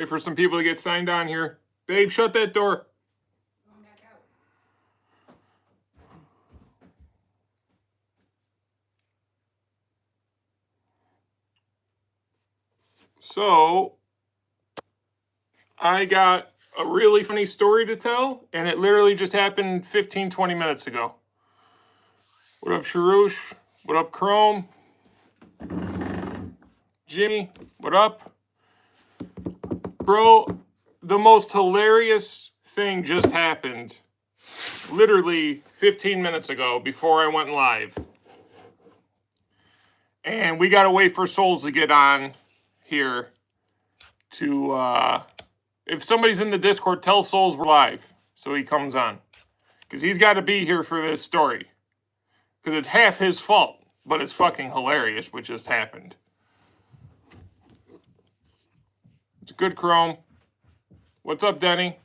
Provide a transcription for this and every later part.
Wait for some people to get signed on here. Babe, shut that door. Going back out. So, I got a really funny story to tell, and it literally just happened 15, 20 minutes ago. What up, Sharouche? What up, Chrome? Jimmy, what up? Bro, the most hilarious thing just happened literally 15 minutes ago before I went live. And we got to wait for SoAlz to get on here to, if somebody's in the Discord, tell SoAlz we're live so he comes on. Because he's got to be here for this story. Because it's half his fault, but it's fucking hilarious what just happened. It's good, Chrome. What's up, Denny?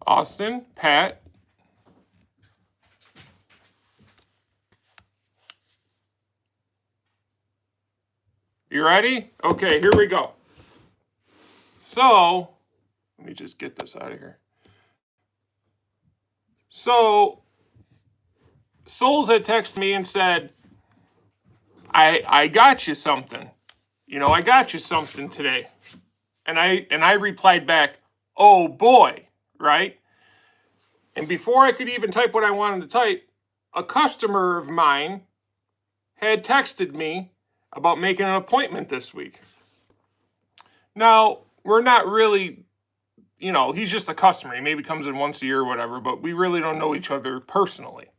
Austin, Pat. You ready? Okay, here we go. So, let me just get this out of here. So, SoAlz had texted me and said, I got you something. You know, I got you something today. And I replied back, oh boy, right? And before I could even type what I wanted to type, a customer of mine had texted me about making an appointment this week. Now, we're not really, you know, he's just a customer. He maybe comes in once a year or whatever, but we really don't know each other personally.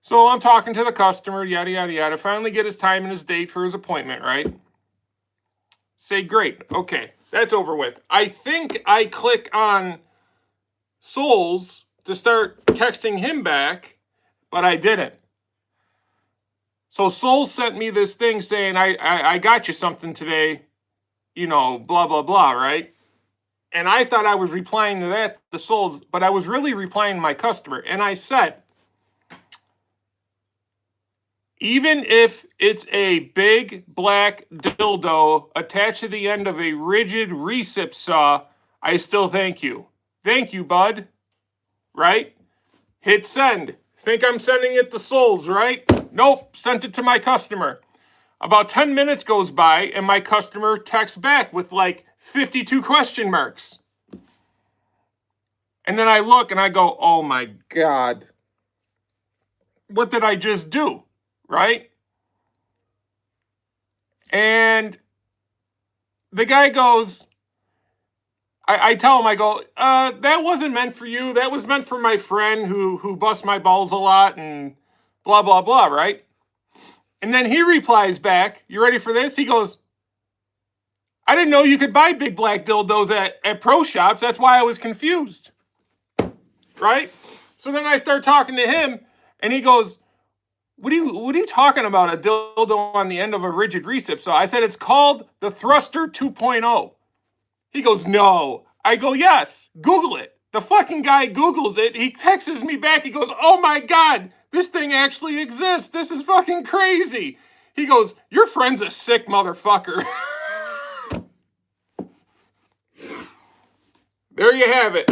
So I'm talking to the customer, yada, yada, yada. Finally get his time and his date for his appointment, right? Say, great. Okay, that's over with. I think I click on SoAlz to start texting him back, but I didn't. So SoAlz sent me this thing saying, I got you something today, you know, blah, blah, blah, right? And I thought I was replying to that, the SoAlz, but I was really replying to my customer. And I said, even if it's a big black dildo attached to the end of a rigid recip saw, I still thank you. Thank you, bud. Right? Hit send. Think I'm sending it to SoAlz, right? Nope, sent it to my customer. About 10 minutes goes by and my customer texts back with like 52 question marks. And then I look and I go, oh my God. What did I just do? Right? And the guy goes, I tell him, I go, that wasn't meant for you. That was meant for my friend who busts my balls a lot and blah, blah, blah, right? And then he replies back, you ready for this? He goes, I didn't know you could buy big black dildos at pro shops. That's why I was confused. Right? So then I start talking to him and he goes, what are you talking about? A dildo on the end of a rigid recip? So I said, it's called the Thruster 2.0. He goes, no. I go, yes. Google it. The fucking guy Googles it. He texts me back. He goes, oh my God, this thing actually exists. This is fucking crazy. He goes, your friend's a sick motherfucker. There you have it.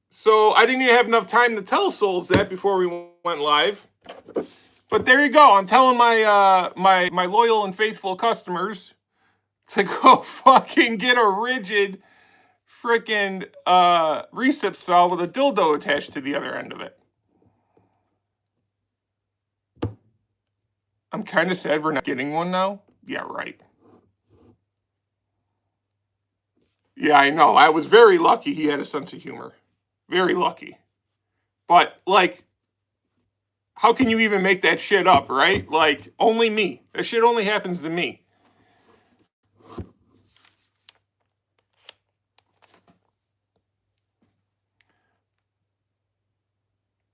So I didn't even have enough time to tell SoAlz that before we went live. But there you go. I'm telling my my loyal and faithful customers to go fucking get a rigid freaking recip saw with a dildo attached to the other end of it. I'm kind of sad we're not getting one now. Yeah, right. Yeah, I know. I was very lucky he had a sense of humor. Very lucky. But, like, how can you even make that shit up, right? Like, only me. That shit only happens to me.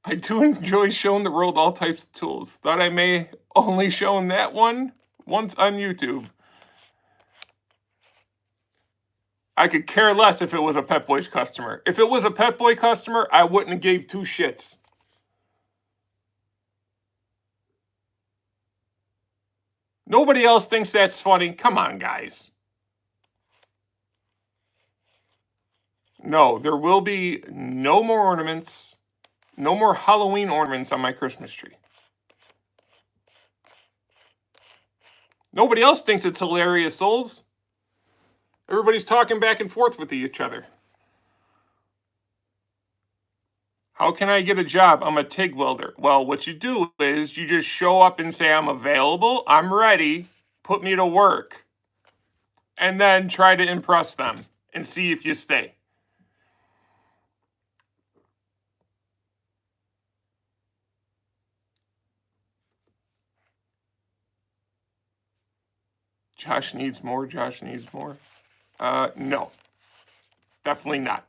I do enjoy showing the world all types of tools. Thought I may only shown that one once on YouTube. I could care less if it was a Pep Boys customer. If it was a Pep Boy customer, I wouldn't have gave two shits. Nobody else thinks that's funny. Come on, guys. No, there will be no more ornaments, no more Halloween ornaments on my Christmas tree. Nobody else thinks it's hilarious, SoAlz. Everybody's talking back and forth with each other. How can I get a job? I'm a TIG welder. Well, what you do is you just show up and say, I'm available, I'm ready, put me to work. And then try to impress them and see if you stay. Josh needs more. Josh needs more. No, definitely not.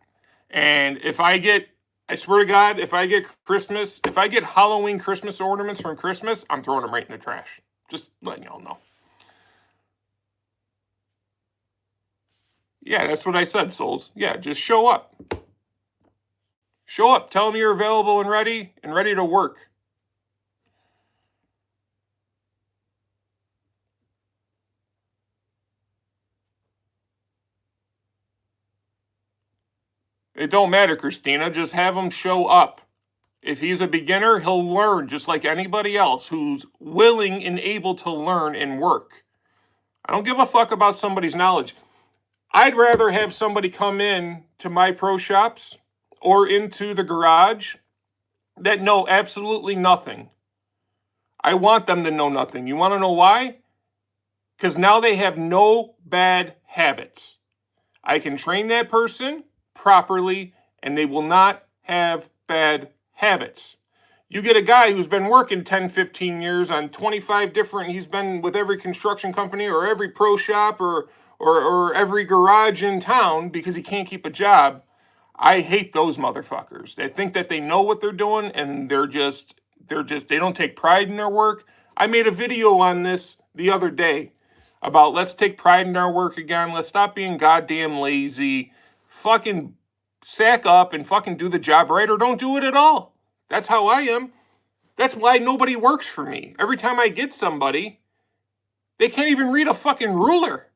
And if I get, I swear to God, if I get Halloween Christmas ornaments from Christmas, I'm throwing them right in the trash. Just letting y'all know. Yeah, that's what I said, SoAlz. Yeah, just show up. Show up. Tell them you're available and ready to work. It don't matter, Christina. Just have him show up. If he's a beginner, he'll learn just like anybody else who's willing and able to learn and work. I don't give a fuck about somebody's knowledge. I'd rather have somebody come in to my pro shops or into the garage that know absolutely nothing. I want them to know nothing. You want to know why? Because now they have no bad habits. I can train that person properly and they will not have bad habits. You get a guy who's been working 10, 15 years on 25 different, he's been with every construction company or every pro shop or every garage in town because he can't keep a job. I hate those motherfuckers. They think that they know what they're doing and they don't take pride in their work. I made a video on this the other day about let's take pride in our work again. Let's stop being goddamn lazy. Fucking sack up and fucking do the job right or don't do it at all. That's how I am. That's why nobody works for me. Every time I get somebody, they can't even read a fucking ruler.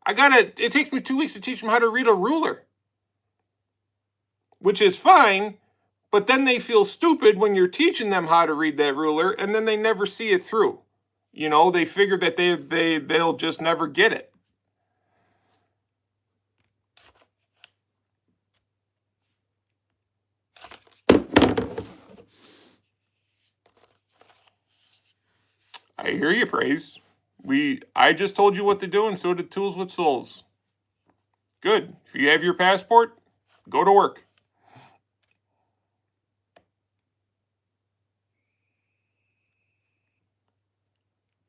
It takes me 2 weeks to teach them how to read a ruler. Which is fine, but then they feel stupid when you're teaching them how to read that ruler and then they never see it through. You know, they figure that they'll just never get it. I hear you, Praise. I just told you what to do, and so did Tools with SoAlz. Good. If you have your passport, go to work.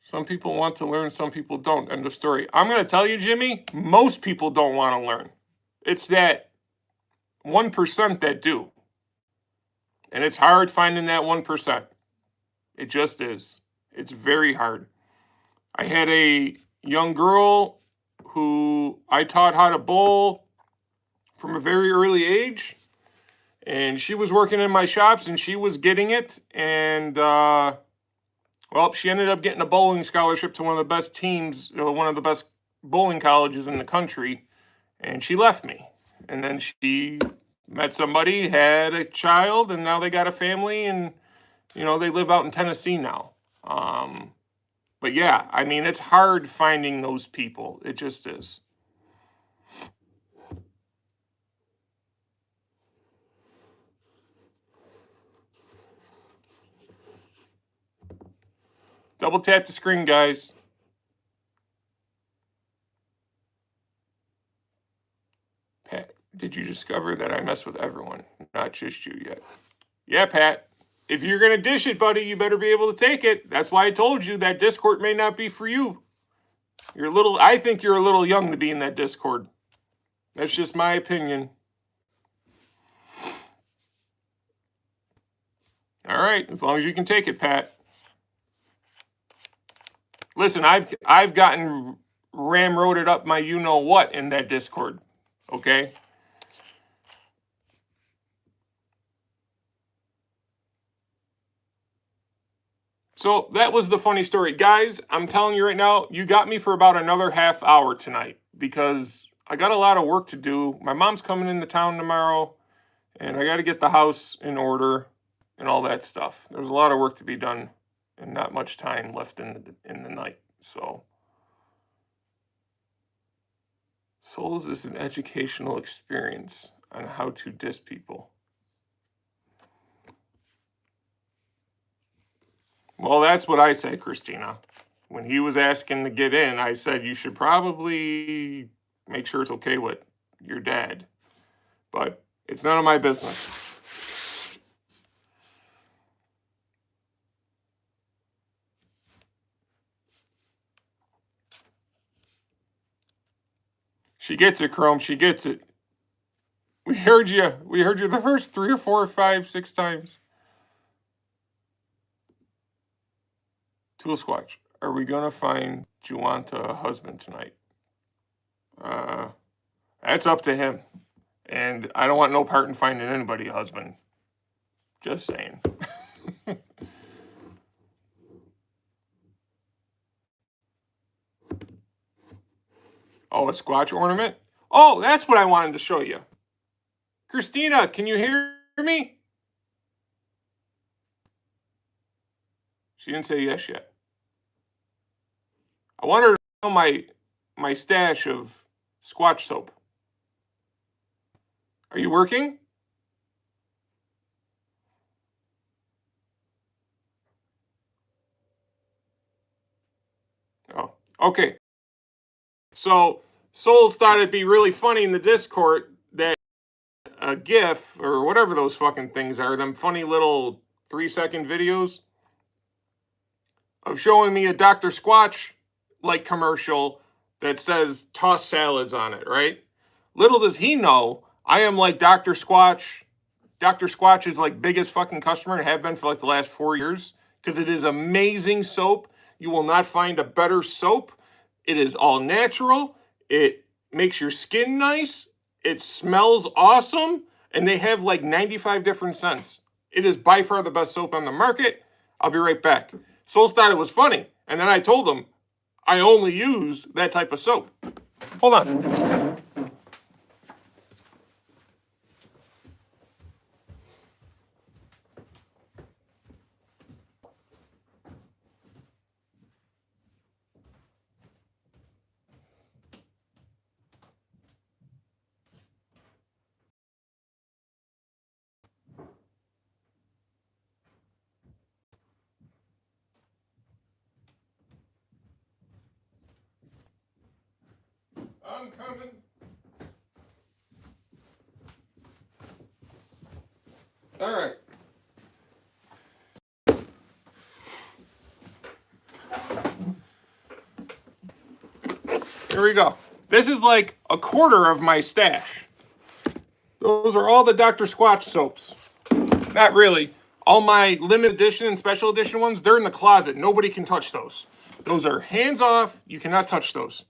Some people want to learn, some people don't. End of story. I'm going to tell you, Jimmy, most people don't want to learn. It's that 1% that do. And it's hard finding that 1%. It just is. It's very hard. I had a young girl who I taught how to bowl from a very early age. And she was working in my shops and she was getting it. And, well, she ended up getting a bowling scholarship to one of the best teams, one of the best bowling colleges in the country. And she left me. And then she met somebody, had a child, and now they got a family. And, they live out in Tennessee now. But yeah, I mean, it's hard finding those people. It just is. Double tap the screen, guys. Pat, did you discover that I mess with everyone, not just you yet? Yeah, Pat. If you're going to dish it, buddy, you better be able to take it. That's why I told you that Discord may not be for you. I think you're a little young to be in that Discord. That's just my opinion. All right, as long as you can take it, Pat. Listen, I've gotten ramroded up my you-know-what in that Discord, okay? So that was the funny story. Guys, I'm telling you right now, you got me for about another half hour tonight because I got a lot of work to do. My mom's coming into town tomorrow, and I got to get the house in order and all that stuff. There's a lot of work to be done and not much time left in the night. So SoAlz is an educational experience on how to diss people. Well, that's what I say, Christina. When he was asking to get in, I said you should probably make sure it's okay with your dad. But it's none of my business. She gets it, Chrome. She gets it. We heard you. We heard you the first 3 or 4 or 5, 6 times. Tool Squatch, are we going to find Juwanta a husband tonight? That's up to him. And I don't want no part in finding anybody a husband. Just saying. Oh, a Squatch ornament? Oh, that's what I wanted to show you. Christina, can you hear me? She didn't say yes yet. I want her to know my stash of Squatch soap. Are you working? Oh, okay. So SoAlz thought it'd be really funny in the Discord that a GIF or whatever those fucking things are, them funny little 3-second videos of showing me a Dr. Squatch like commercial that says toss salads on it, right? Little does he know, I am like Dr. Squatch. Dr. Squatch is like biggest fucking customer and have been for like the last 4 years because it is amazing soap. You will not find a better soap. It is all natural. It makes your skin nice. It smells awesome. And they have like 95 different scents. It is by far the best soap on the market. I'll be right back. SoAlz thought it was funny. And then I told him, I only use that type of soap. Hold on. I'm coming. All right. Here we go. This is like a quarter of my stash. Those are all the Dr. Squatch soaps. Not really. All my limited edition and special edition ones, they're in the closet. Nobody can touch those. Those are hands off. You cannot touch those.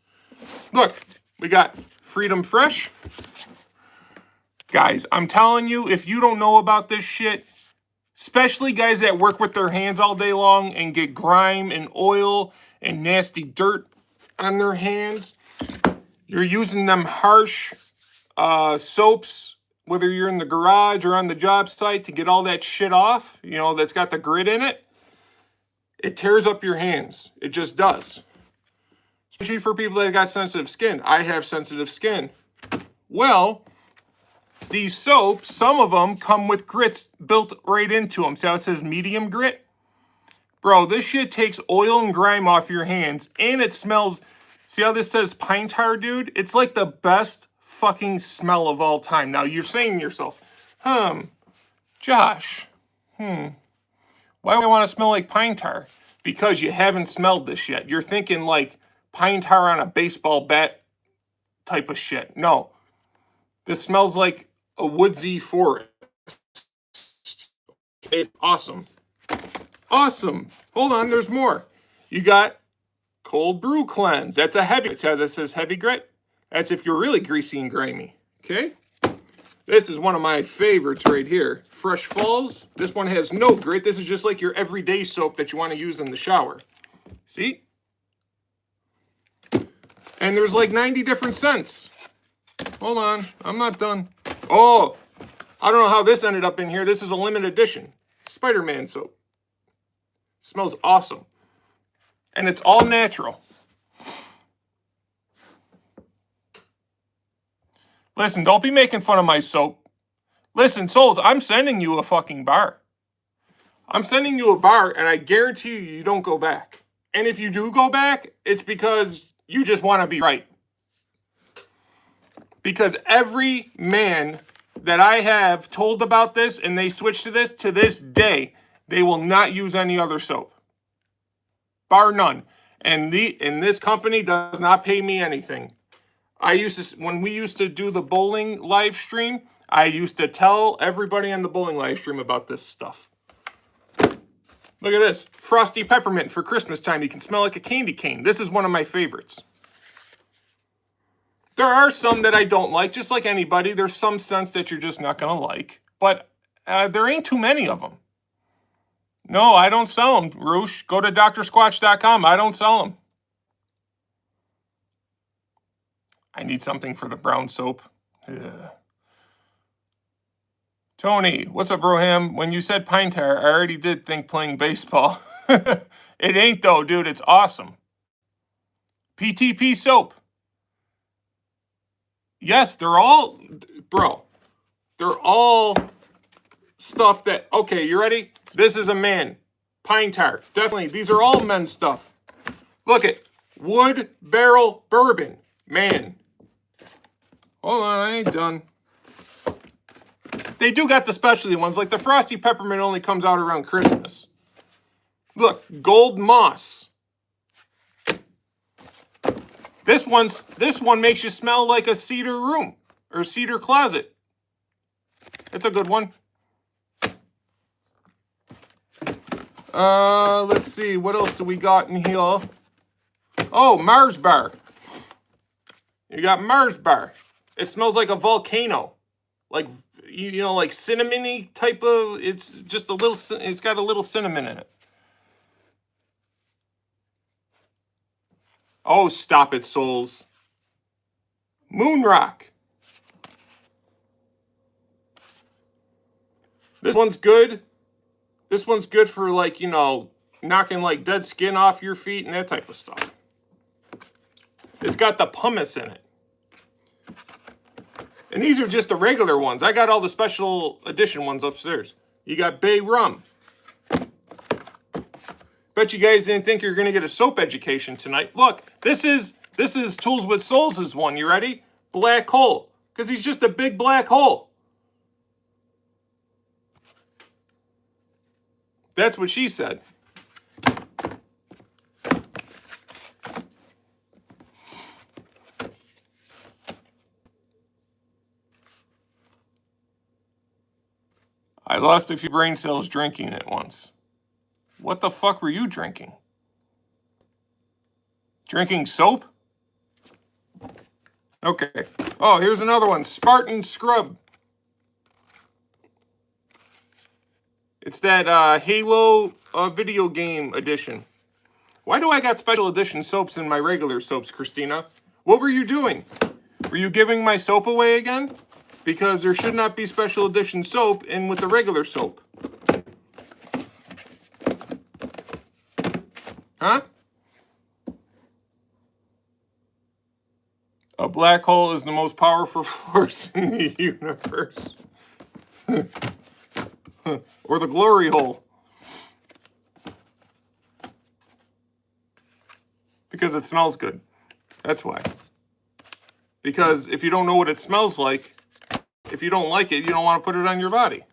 Look, we got Freedom Fresh. Guys, I'm telling you, if you don't know about this shit, especially guys that work with their hands all day long and get grime and oil and nasty dirt on their hands, you're using them harsh soaps, whether you're in the garage or on the job site, to get all that shit off, you know, that's got the grit in it. It tears up your hands. It just does. Especially for people that got sensitive skin. I have sensitive skin. Well, these soaps, some of them come with grits built right into them. See how it says medium grit? Bro, this shit takes oil and grime off your hands, and it smells. See how this says pine tar, dude? It's like the best fucking smell of all time. Now, you're saying to yourself, Josh, why do I want to smell like pine tar? Because you haven't smelled this yet. You're thinking like pine tar on a baseball bat type of shit. No. This smells like a woodsy forest. It's awesome. Awesome. Hold on, there's more. You got cold brew cleanse. That's a heavy. It says heavy grit. That's if you're really greasy and grimy. Okay? This is one of my favorites right here. Fresh Falls. This one has no grit. This is just like your everyday soap that you want to use in the shower. See? And there's like 90 different scents. Hold on. I'm not done. Oh, I don't know how this ended up in here. This is a limited edition. Spider-Man soap. Smells awesome. And it's all natural. Listen, don't be making fun of my soap. Listen, SoAlz, I'm sending you a fucking bar. I'm sending you a bar, and I guarantee you don't go back. And if you do go back, it's because you just want to be right. Because every man that I have told about this and they switch to this day, they will not use any other soap. Bar none. And this company does not pay me anything. When we used to do the bowling live stream, I used to tell everybody on the bowling live stream about this stuff. Look at this. Frosty peppermint for Christmas time. You can smell like a candy cane. This is one of my favorites. There are some that I don't like, just like anybody. There's some scents that you're just not going to like. But there ain't too many of them. No, I don't sell them, Roosh. Go to drsquatch.com. I don't sell them. I need something for the brown soap. Ugh. Tony, what's up, Broham? When you said pine tar, I already did think playing baseball. It ain't, though, dude. It's awesome. PTP soap. Yes, they're all, bro, they're all stuff that, okay, you ready? This is a man. Pine tar. Definitely. These are all men's stuff. Look at wood barrel bourbon. Man. Hold on, I ain't done. They do got the specialty ones, like the Frosty Peppermint only comes out around Christmas. Look, gold moss. This one makes you smell like a cedar room or cedar closet. It's a good one. Let's see, what else do we got in here? Oh, Mars bar. You got Mars bar. It smells like a volcano. Like, you know, like cinnamony type of, it's just a little, it's got a little cinnamon in it. Oh, stop it, SoAlz. Moon rock. This one's good. This one's good for, like, you know, knocking like dead skin off your feet and that type of stuff. It's got the pumice in it. And these are just the regular ones. I got all the special edition ones upstairs. You got Bay Rum. Bet you guys didn't think you were going to get a soap education tonight. Look, this is Tools with SoAlz's one. You ready? Black hole. Because he's just a big black hole. That's what she said. I lost a few brain cells drinking it once. What the fuck were you drinking? Drinking soap? Okay. Oh, here's another one. Spartan Scrub. It's that Halo video game edition. Why do I got special edition soaps in my regular soaps, Christina? What were you doing? Were you giving my soap away again? Because there should not be special edition soap in with the regular soap. Huh? A black hole is the most powerful force in the universe. Or the glory hole. Because it smells good. That's why. Because if you don't know what it smells like, if you don't like it, you don't want to put it on your body.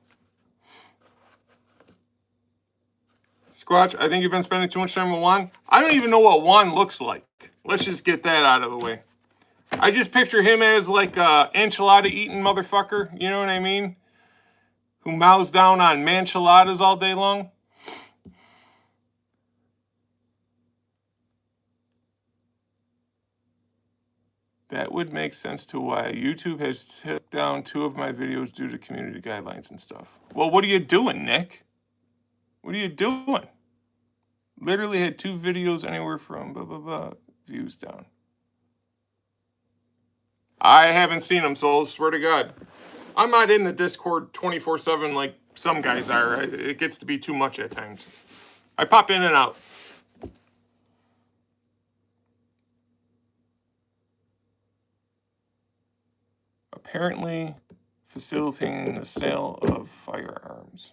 Squatch, I think you've been spending too much time with Juan. I don't even know what Juan looks like. Let's just get that out of the way. I just picture him as like a enchilada-eating motherfucker. You know what I mean? Who mows down on manchiladas all day long. That would make sense to why YouTube has took down 2 of my videos due to community guidelines and stuff. Well, what are you doing, Nick? What are you doing? Literally had 2 videos anywhere from blah, blah, blah, views down. I haven't seen them, SoAlz, swear to God. I'm not in the Discord 24/7 like some guys are. It gets to be too much at times. I pop in and out. Apparently facilitating the sale of firearms.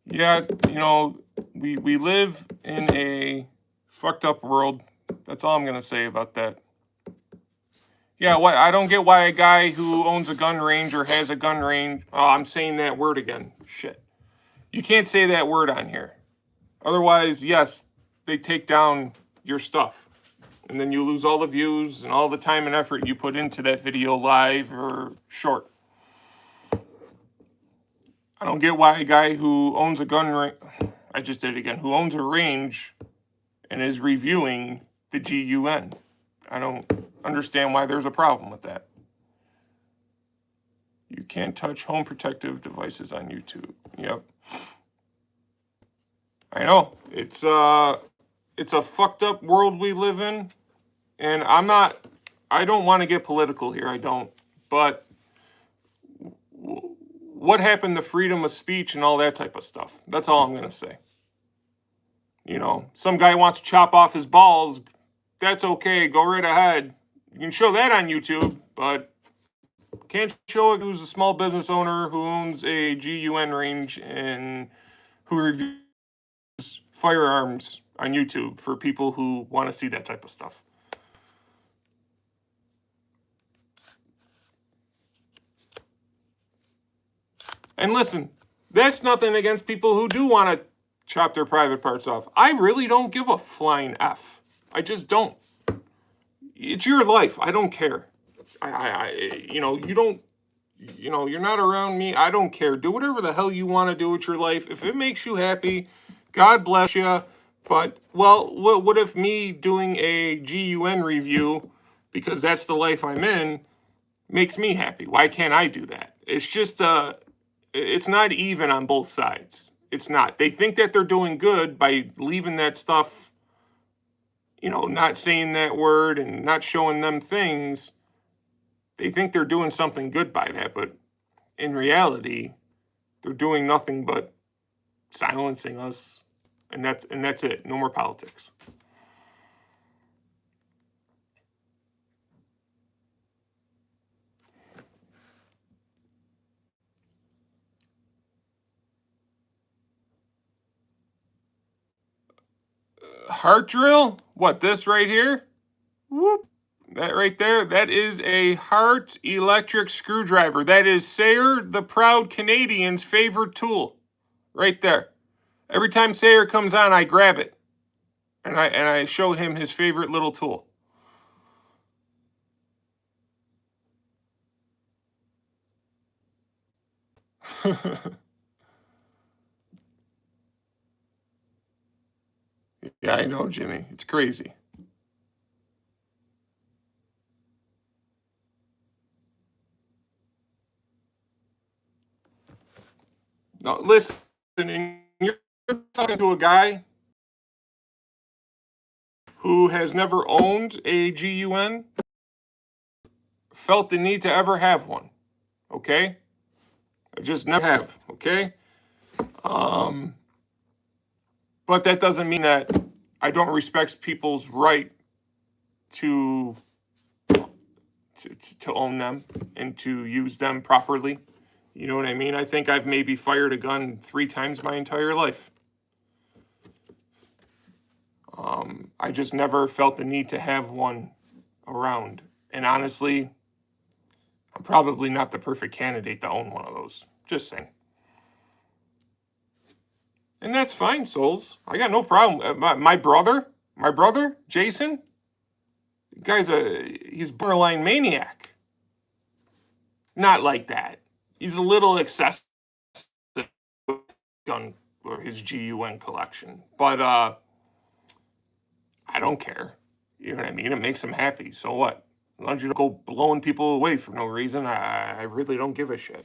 Yeah, you know, we live in a fucked up world. That's all I'm going to say about that. Yeah, I don't get why a guy who owns a gun range or has a gun range... Oh, I'm saying that word again. Shit. You can't say that word on here. Otherwise, yes, they take down your stuff. And then you lose all the views and all the time and effort you put into that video live or short. I don't get why a guy who owns a gun range... I just did it again. Who owns a range and is reviewing the GUN. I don't understand why there's a problem with that. You can't touch home protective devices on YouTube. Yep. I know. It's a fucked up world we live in. And I don't want to get political here. I don't. But what happened to freedom of speech and all that type of stuff? That's all I'm going to say. You know, some guy wants to chop off his balls. That's okay. Go right ahead. You can show that on YouTube, but can't show it who's a small business owner who owns a GUN range and who reviews firearms on YouTube for people who want to see that type of stuff. And listen, that's nothing against people who do want to chop their private parts off. I really don't give a flying F. I just don't. It's your life. I don't care. You know, you don't, you know, you're not around me. I don't care. Do whatever the hell you want to do with your life. If it makes you happy, God bless you. But, well, what if me doing a GUN review, because that's the life I'm in, makes me happy? Why can't I do that? It's just, it's not even on both sides. It's not. They think that they're doing good by leaving that stuff, you know, not saying that word and not showing them things. They think they're doing something good by that, but in reality, they're doing nothing but silencing us, and that's it. No more politics. Heart drill? What, this right here? Whoop. That right there, that is a Hart electric screwdriver. That is Sayer, the proud Canadian's favorite tool. Right there. Every time Sayer comes on, I grab it. And I show him his favorite little tool. Yeah, I know, Jimmy. It's crazy. No, listen, you're talking to a guy who has never owned a GUN, felt the need to ever have one, okay? I just never have, okay? But that doesn't mean that I don't respect people's right to own them and to use them properly. You know what I mean? I think I've maybe fired a gun 3 times my entire life. I just never felt the need to have one around. And honestly, I'm probably not the perfect candidate to own one of those. Just saying. And that's fine, SoAlz. I got no problem. My brother, Jason, he's borderline maniac. Not like that. He's a little excessive gun or his GUN collection. But I don't care. You know what I mean? It makes him happy. So what? As long as you don't go blowing people away for no reason, I really don't give a shit.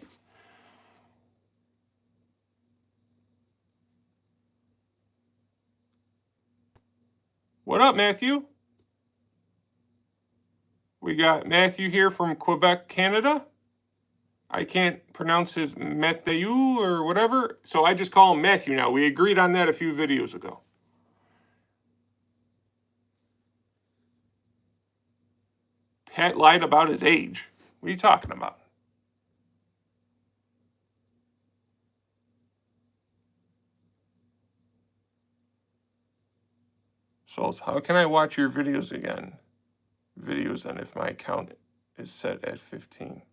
What up, Matthew? We got Matthew here from Quebec, Canada. I can't pronounce his Matthew or whatever, so I just call him Matthew now. We agreed on that a few videos ago. Pat lied about his age. What are you talking about? SoAlz, how can I watch your videos again? Videos and if my account is set at 15.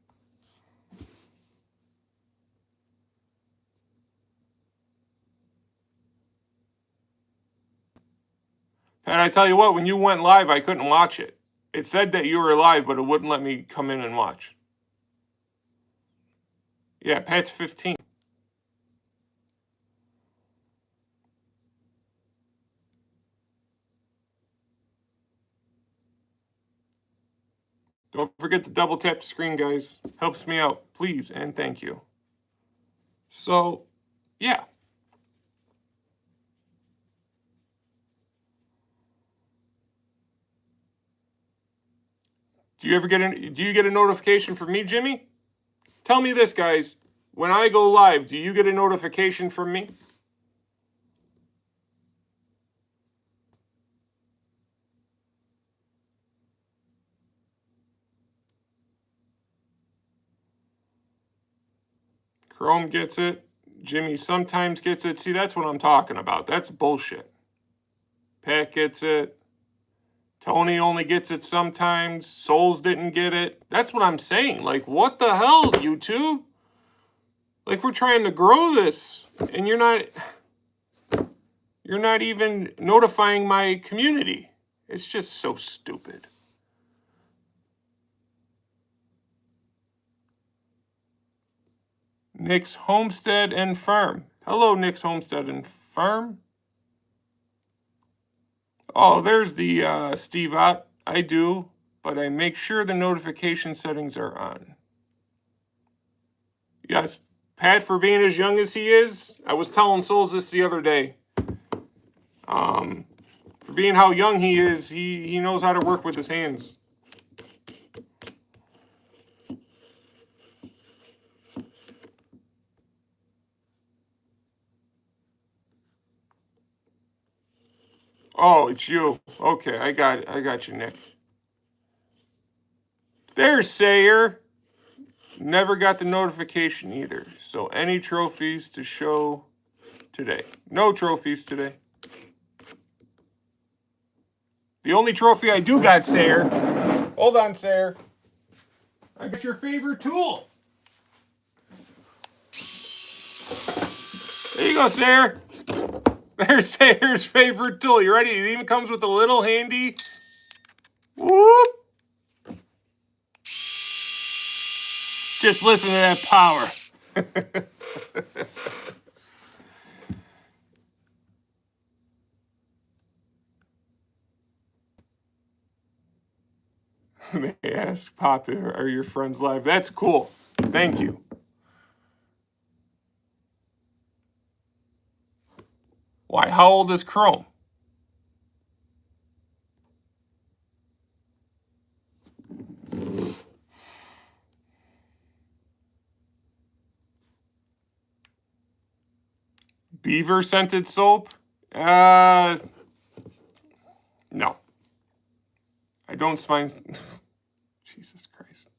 Pat, I tell you what, when you went live, I couldn't watch it. It said that you were live, but it wouldn't let me come in and watch. Yeah, Pat's 15. Don't forget to double tap the screen, guys. Helps me out, please, and thank you. So, yeah. Do you get a notification from me, Jimmy? Tell me this, guys. When I go live, do you get a notification from me? Chrome gets it. Jimmy sometimes gets it. See, that's what I'm talking about. That's bullshit. Pat gets it. Tony only gets it sometimes. SoAlz didn't get it. That's what I'm saying. Like, what the hell, YouTube? Like, we're trying to grow this, and you're not even notifying my community. It's just so stupid. Nick's Homestead and Farm. Hello, Nick's Homestead and Farm. Oh, there's the Steve Ott. I do, but I make sure the notification settings are on. Yes, Pat, for being as young as he is, I was telling SoAlz this the other day. For being how young he is, he knows how to work with his hands. Oh, it's you. Okay, I got you, Nick. There's Sayer. Never got the notification either. So any trophies to show today? No trophies today. The only trophy I do got, Sayer. Hold on, Sayer. I got your favorite tool. There you go, Sayer. There's Sayer's favorite tool. You ready? It even comes with a little handy. Whoop. Just listen to that power. They ask, Pop, are your friends live? That's cool. Thank you. Why? How old is Chrome? Beaver scented soap? No. I don't smile. Jesus Christ.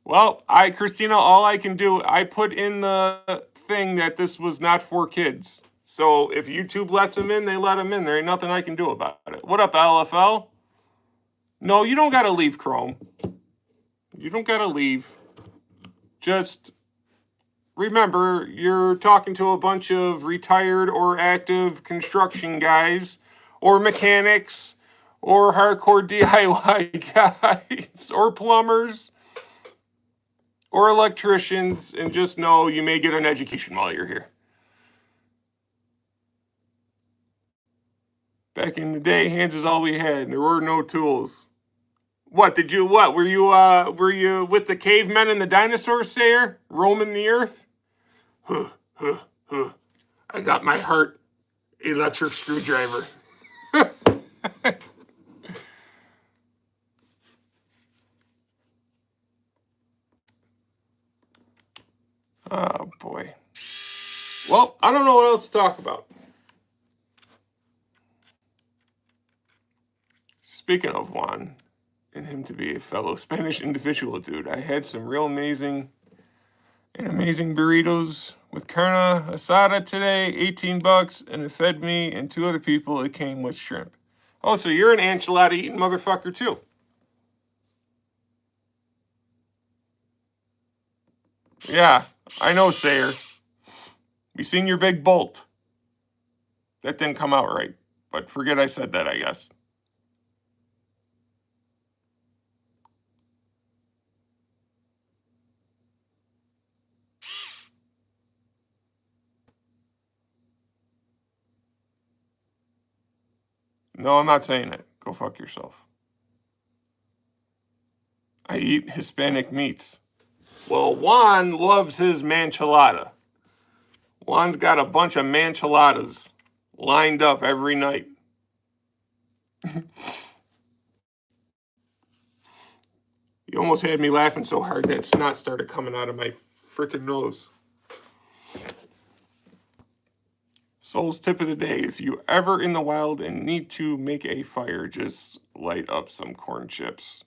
Well, Christina, all I can do, I put in the thing that this was not for kids. So if YouTube lets them in, they let them in. There ain't nothing I can do about it. What up, LFL? No, you don't got to leave, Chrome. You don't got to leave. Just remember, you're talking to a bunch of retired or active construction guys or mechanics or hardcore DIY guys or plumbers or electricians, and just know you may get an education while you're here. Back in the day, hands is all we had, and there were no tools. What? Were you with the cavemen and the dinosaurs, Sayer? Roaming the earth? I got my heart electric screwdriver. Well, I don't know what else to talk about. Speaking of Juan and him to be a fellow Spanish individual, dude, I had some real amazing burritos with carne asada today, $18, and it fed me and 2 other people. It came with shrimp. Oh, so you're an enchilada eating motherfucker too. Yeah, I know, Sayer. We seen your big bolt. That didn't come out right, but forget I said that, I guess. No, I'm not saying it. Go fuck yourself. I eat Hispanic meats. Well, Juan loves his manchelada. Juan's got a bunch of mancheladas lined up every night. You almost had me laughing so hard that snot started coming out of my freaking nose. SoAlz tip of the day. If you're ever in the wild and need to make a fire, just light up some corn chips.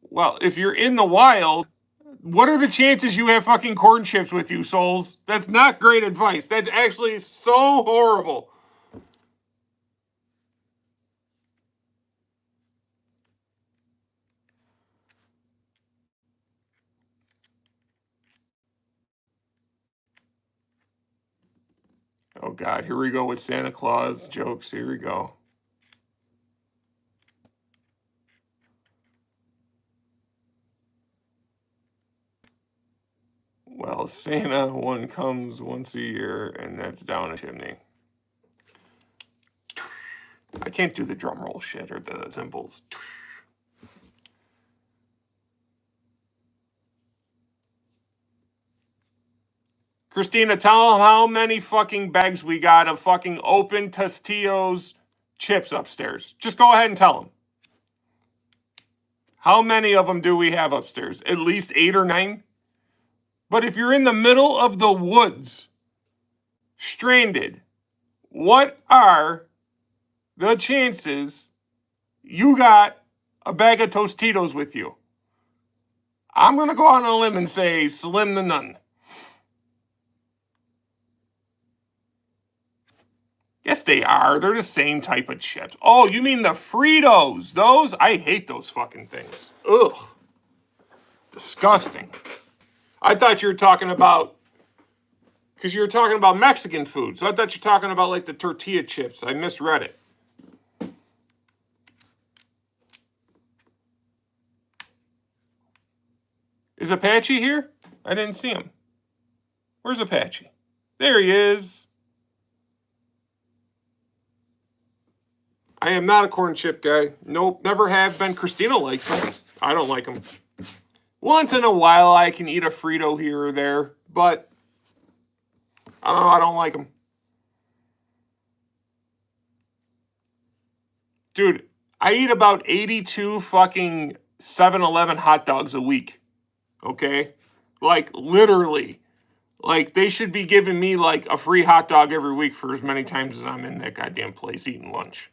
Well, if you're in the wild, what are the chances you have fucking corn chips with you, SoAlz? That's not great advice. That's actually so horrible. Oh, God, here we go with Santa Claus jokes. Here we go. Well, Santa one comes once a year, and that's down a chimney. I can't do the drum roll shit or the cymbals. Christina, tell them how many fucking bags we got of fucking open Tostitos chips upstairs. Just go ahead and tell them. How many of them do we have upstairs? At least 8 or 9? But if you're in the middle of the woods, stranded, what are the chances you got a bag of Tostitos with you? I'm going to go out on a limb and say slim to none. Yes, they are. They're the same type of chips. Oh, you mean the Fritos? Those? I hate those fucking things. Ugh. Disgusting. I thought you were talking about, because you were talking about Mexican food. So I thought you were talking about like the tortilla chips. I misread it. Is Apache here? I didn't see him. Where's Apache? There he is. I am not a corn chip guy. Nope, never have been. Christina likes them. I don't like them. Once in a while, I can eat a Frito here or there, but I don't know, I don't like them. Dude, I eat about 82 fucking 7-Eleven hot dogs a week. Okay? Like, literally. Like, they should be giving me, like, a free hot dog every week for as many times as I'm in that goddamn place eating lunch.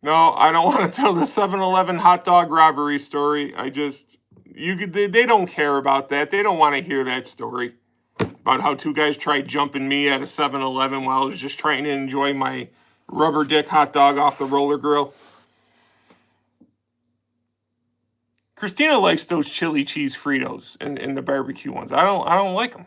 No, I don't want to tell the 7-Eleven hot dog robbery story. They don't care about that. They don't want to hear that story about how 2 guys tried jumping me at a 7-Eleven while I was just trying to enjoy my rubber dick hot dog off the roller grill. Christina likes those chili cheese Fritos and the barbecue ones. I don't like them.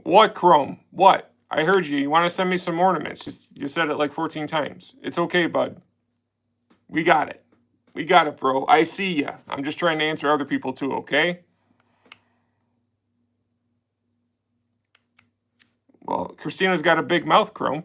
What, Chrome? What? I heard you. You want to send me some ornaments. You said it like 14 times. It's okay, bud. We got it. We got it, bro. I see ya. I'm just trying to answer other people too, okay? Well, Christina's got a big mouth, Chrome.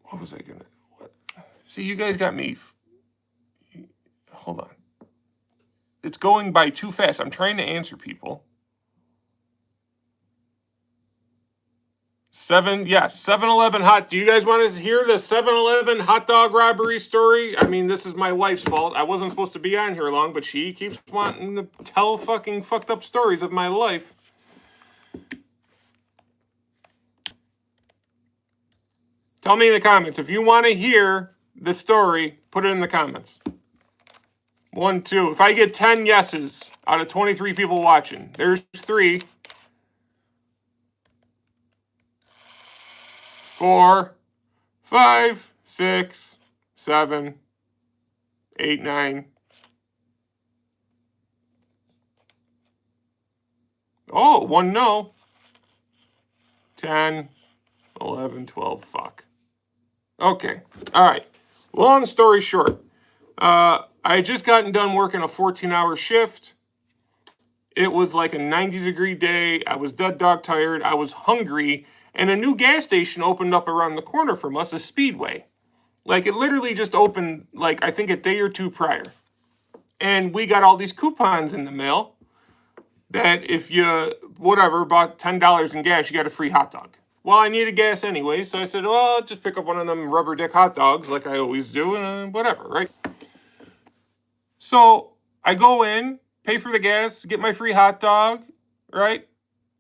What was I gonna? What? See, you guys got me. Hold on. It's going by too fast. I'm trying to answer people. 7-Eleven hot. Do you guys want to hear the 7-Eleven hot dog robbery story? I mean, this is my wife's fault. I wasn't supposed to be on here long, but she keeps wanting to tell fucking fucked up stories of my life. Tell me in the comments. If you want to hear the story, put it in the comments. 1, 2. If I get 10 yeses out of 23 people watching, there's 3. 4, 5, 6, 7, 8, 9. Oh, 1 no. 10, 11, 12, fuck. Okay, all right. Long story short, I had just gotten done working a 14-hour shift. It was like a 90-degree day. I was dead dog tired. I was hungry. And a new gas station opened up around the corner from us, a Speedway. Like, it literally just opened, like, I think a day or two prior. And we got all these coupons in the mail that if you, whatever, bought $10 in gas, you got a free hot dog. Well, I needed gas anyway, so I said, well, I'll just pick up one of them rubber dick hot dogs like I always do, and whatever, right? So I go in, pay for the gas, get my free hot dog, right?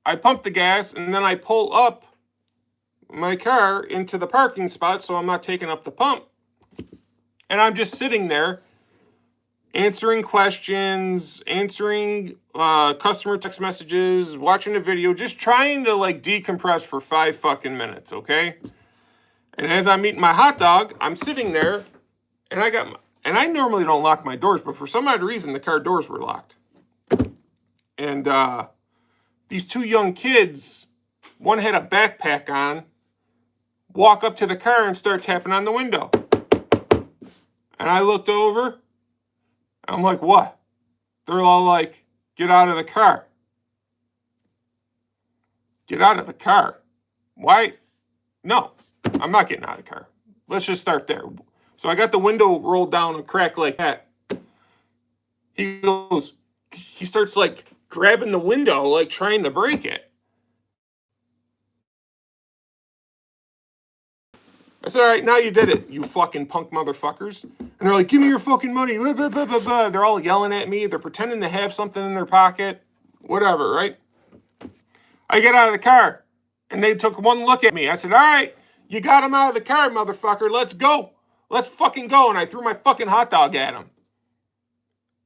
I pump the gas, and then I pull up my car into the parking spot so I'm not taking up the pump. And I'm just sitting there answering questions, answering customer text messages, watching a video, just trying to like decompress for 5 fucking minutes, okay? And as I'm eating my hot dog, I'm sitting there and I normally don't lock my doors, but for some odd reason the car doors were locked. And these 2 young kids, one had a backpack on, walk up to the car and start tapping on the window. And I looked over. I'm like, what? They're all like, get out of the car. Get out of the car. Why? No, I'm not getting out of the car. Let's just start there. So I got the window rolled down a crack like that. He starts like grabbing the window, like trying to break it. I said, all right, now you did it, you fucking punk motherfuckers. And they're like, give me your fucking money. Blah, blah, blah, blah, blah. They're all yelling at me. They're pretending to have something in their pocket. Whatever, right? I get out of the car, and they took one look at me. I said, all right, you got him out of the car, motherfucker. Let's go. Let's fucking go. And I threw my fucking hot dog at them.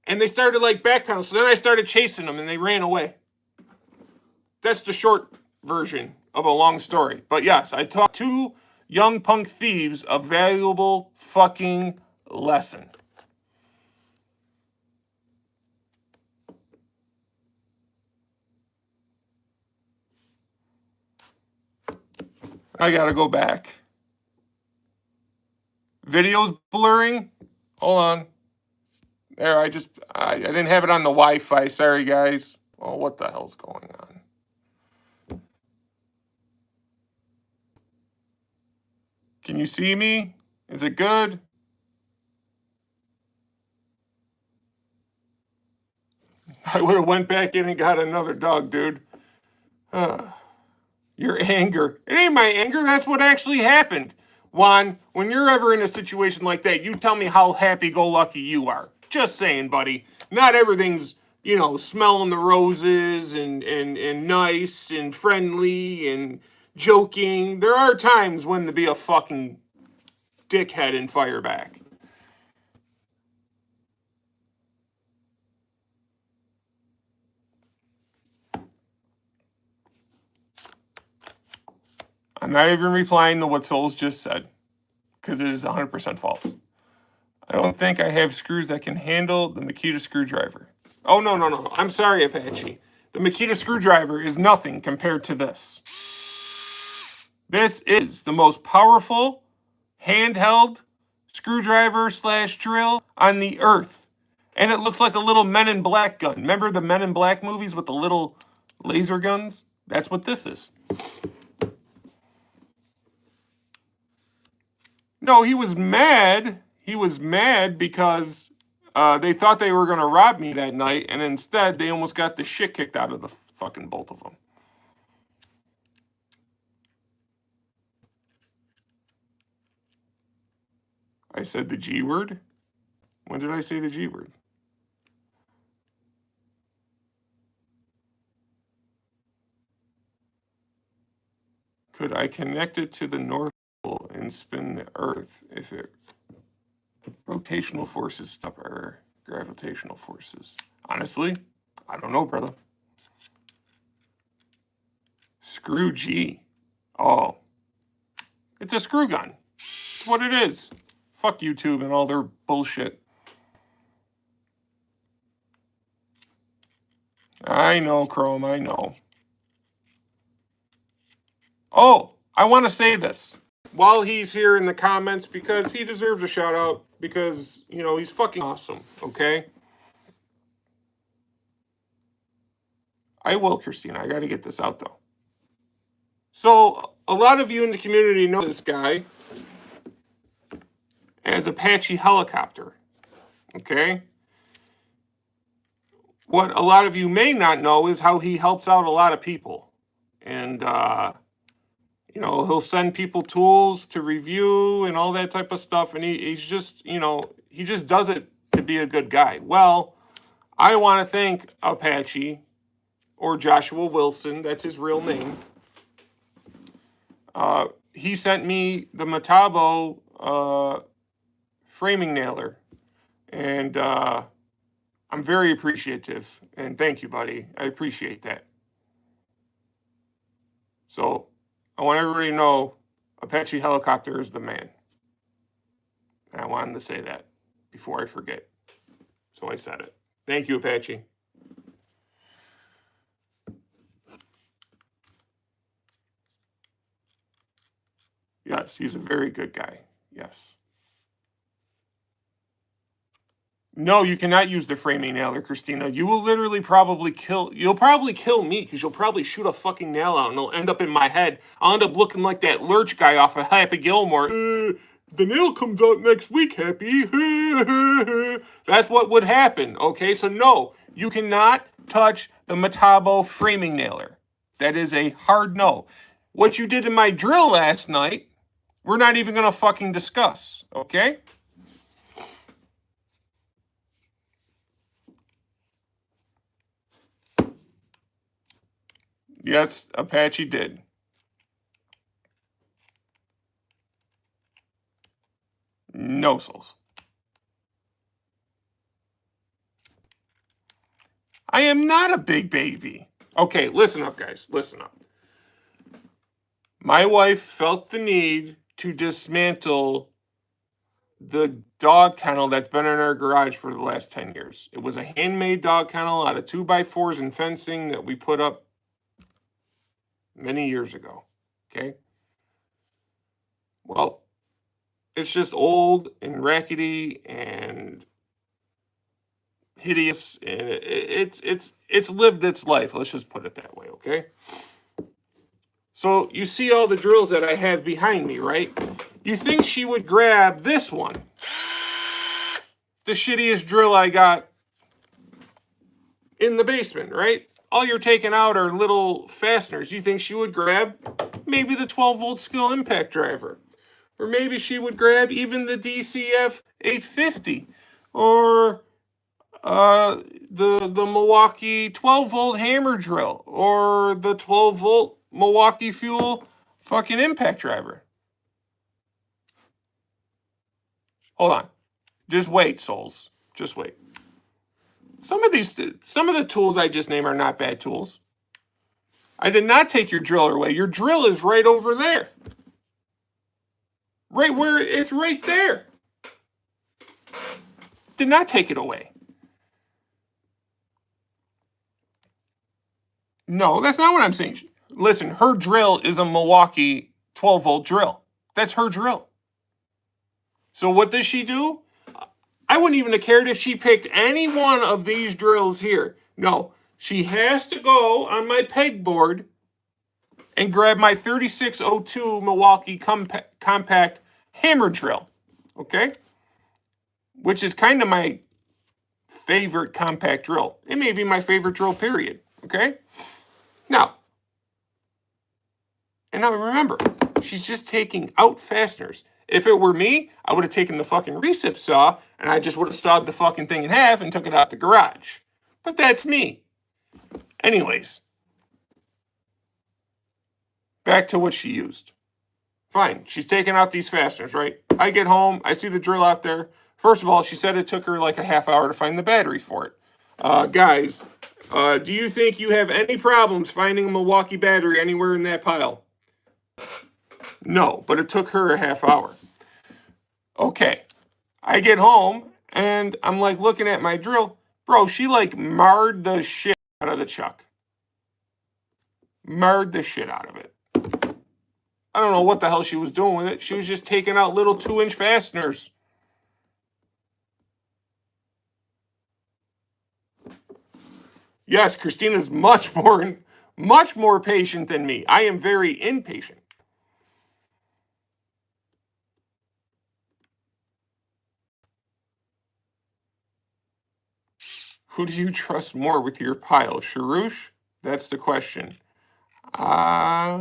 And they started, like, backpedaling. So then I started chasing them, and they ran away. That's the short version of a long story. But yes, I taught 2 young punk thieves a valuable fucking lesson. I gotta go back. Video's blurring. Hold on. There, I didn't have it on the Wi-Fi. Sorry, guys. Oh, what the hell's going on? Can you see me? Is it good? I would have went back in and got another dog, dude. Your anger. It ain't my anger. That's what actually happened. Juan, when you're ever in a situation like that, you tell me how happy-go-lucky you are. Just saying, buddy. Not everything's, you know, smelling the roses and nice and friendly and joking. There are times when to be a fucking dickhead and fire back. I'm not even replying to what SoAlz just said, because it is 100% false. I don't think I have screws that can handle the Makita screwdriver. Oh, no. I'm sorry, Apache. The Makita screwdriver is nothing compared to this. This is the most powerful handheld screwdriver / drill on the earth. And it looks like a little Men in Black gun. Remember the Men in Black movies with the little laser guns? That's what this is. No, he was mad. He was mad because they thought they were going to rob me that night, and instead they almost got the shit kicked out of the fucking both of them. I said the G word? When did I say the G word? Could I connect it to the North Pole and spin the Earth if it rotational forces stop our gravitational forces? Honestly, I don't know, brother. Screw G. Oh. It's a screw gun. It's what it is. Fuck YouTube and all their bullshit. I know, Chrome, I know. Oh, I want to say this while he's here in the comments because he deserves a shout out because, you know, he's fucking awesome, okay? I will, Christina. I got to get this out, though. So, a lot of you in the community know this guy as Apache Helicopter, okay? What a lot of you may not know is how he helps out a lot of people. And, you know, he'll send people tools to review and all that type of stuff. And he's just, you know, he just does it to be a good guy. Well, I want to thank Apache or Joshua Wilson. That's his real name. He sent me the Metabo framing nailer. And I'm very appreciative. And thank you, buddy. I appreciate that. So I want everybody to know Apache Helicopter is the man. And I wanted to say that before I forget. So I said it. Thank you, Apache. Yes, he's a very good guy. Yes. No, you cannot use the framing nailer, Christina. You will literally you'll probably kill me because you'll probably shoot a fucking nail out and it'll end up in my head. I'll end up looking like that Lurch guy off of Happy Gilmore. The nail comes out next week, Happy. That's what would happen, okay? So no, you cannot touch the Metabo framing nailer. That is a hard no. What you did in my drill last night, we're not even going to fucking discuss, okay? Yes, Apache did. No, SoAlz. I am not a big baby. Okay, listen up, guys. Listen up. My wife felt the need to dismantle the dog kennel that's been in our garage for the last 10 years. It was a handmade dog kennel out of 2x4s and fencing that we put up many years ago, okay? Well, it's just old and rackety and hideous, and it's lived its life. Let's just put it that way, okay? So you see all the drills that I have behind me, right? You think she would grab this one, the shittiest drill I got in the basement, right? All you're taking out are little fasteners. You think she would grab maybe the 12-volt skill impact driver. Or maybe she would grab even the DCF 850. Or the Milwaukee 12-volt hammer drill. Or the 12-volt Milwaukee Fuel fucking impact driver. Hold on. Just wait, SoAlz. Just wait. Some of the tools I just named are not bad tools. I did not take your driller away. Your drill is right over there. Right where it's right there. Did not take it away. No, that's not what I'm saying. Listen, her drill is a Milwaukee 12-volt drill. That's her drill. So what does she do? I wouldn't even have cared if she picked any one of these drills here. No, she has to go on my pegboard and grab my 3602 Milwaukee compact hammer drill, okay? Which is kind of my favorite compact drill. It may be my favorite drill, period, okay? Now, and now remember, she's just taking out fasteners. If it were me, I would have taken the fucking recip saw and I just would have sawed the fucking thing in half and took it out the garage. But that's me. Anyways, back to what she used. Fine, she's taking out these fasteners, right? I get home, I see the drill out there. First of all, she said it took her like a half hour to find the battery for it. Guys, do you think you have any problems finding a Milwaukee battery anywhere in that pile? No, but it took her a half hour. Okay, I get home and I'm like looking at my drill. Bro, she like marred the shit out of the chuck. Marred the shit out of it. I don't know what the hell she was doing with it. She was just taking out little 2-inch fasteners. Yes, Christina's much more patient than me. I am very impatient. Who do you trust more with your pile? Sharush? That's the question. I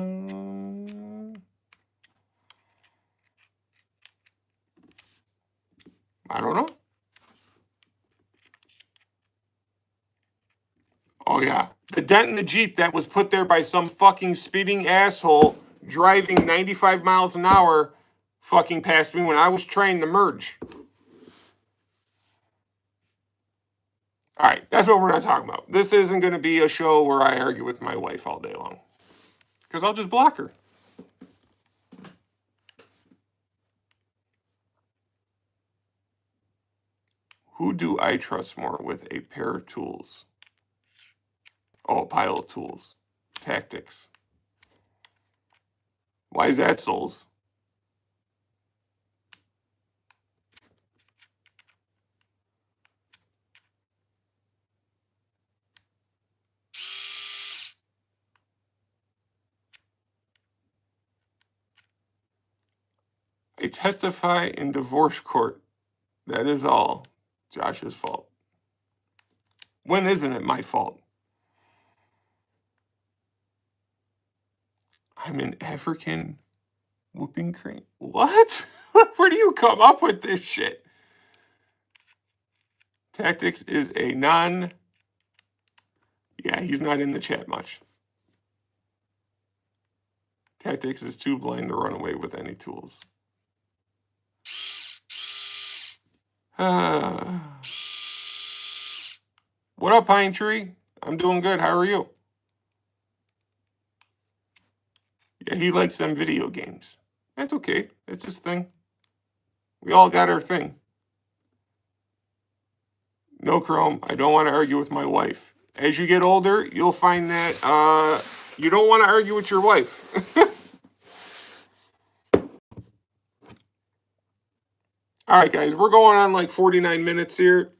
don't know. Oh, yeah. The dent in the Jeep that was put there by some fucking speeding asshole driving 95 miles an hour fucking past me when I was trying to merge. All right, that's what we're not talking about. This isn't going to be a show where I argue with my wife all day long. Because I'll just block her. Who do I trust more with a pair of tools? Oh, a pile of tools. Tactics. Why is that, SoAlz? I testify in divorce court. That is all Josh's fault. When isn't it my fault? I'm an African whooping crane. What? Where do you come up with this shit? Tactics is a non... Yeah, he's not in the chat much. Tactics is too blind to run away with any tools. What up, Pine Tree? I'm doing good. How are you? Yeah, he likes them video games. That's okay. That's his thing. We all got our thing. No, Chrome. I don't want to argue with my wife. As you get older, you'll find that you don't want to argue with your wife. All right, guys. We're going on like 49 minutes here.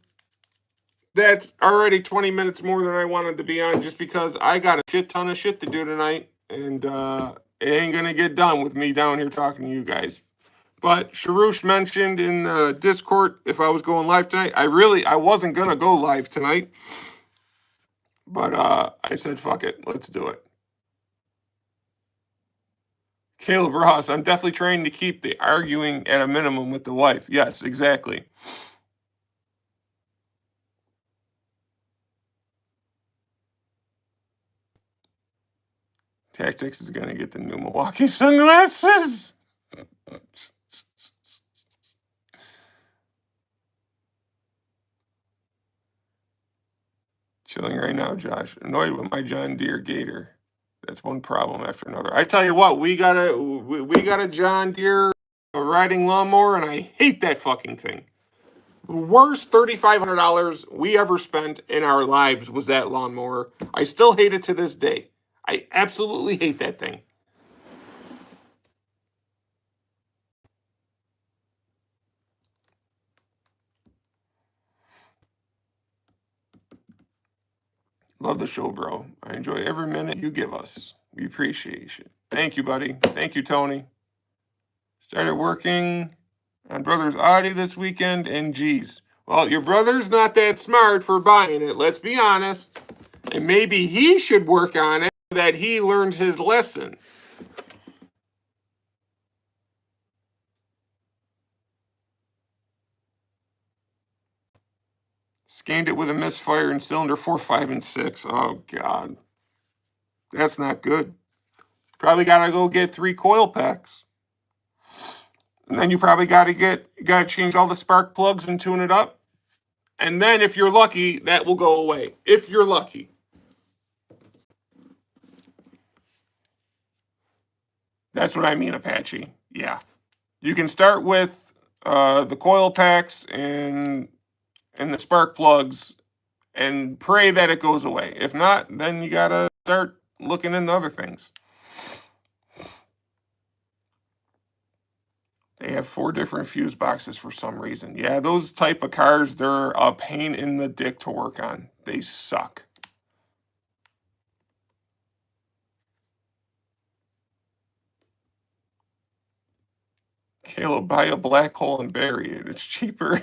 That's already 20 minutes more than I wanted to be on just because I got a shit ton of shit to do tonight. And it ain't going to get done with me down here talking to you guys. But Sharush mentioned in the Discord if I was going live tonight. I wasn't going to go live tonight. But I said, fuck it. Let's do it. Caleb Ross, I'm definitely trying to keep the arguing at a minimum with the wife. Yes, exactly. Tactics is going to get the new Milwaukee sunglasses. Chilling right now, Josh. Annoyed with my John Deere Gator. That's one problem after another. I tell you what, we got a John Deere riding lawnmower, and I hate that fucking thing. The worst $3,500 we ever spent in our lives was that lawnmower. I still hate it to this day. I absolutely hate that thing. Love the show, bro. I enjoy every minute you give us. We appreciate you. Thank you, buddy. Thank you, Tony. Started working on brother's Audi this weekend, and geez. Well, your brother's not that smart for buying it, let's be honest. And maybe he should work on it so that he learns his lesson. Scanned it with a misfire in cylinder 4, 5, and 6. Oh, God. That's not good. Probably got to go get 3 coil packs. And then you probably got to change all the spark plugs and tune it up. And then if you're lucky, that will go away. If you're lucky. That's what I mean, Apache. Yeah. You can start with the coil packs and the spark plugs and pray that it goes away. If not, then you got to start looking into other things. They have 4 different fuse boxes for some reason. Yeah, those type of cars, they're a pain in the dick to work on. They suck. Caleb, buy a black hole and bury it. It's cheaper.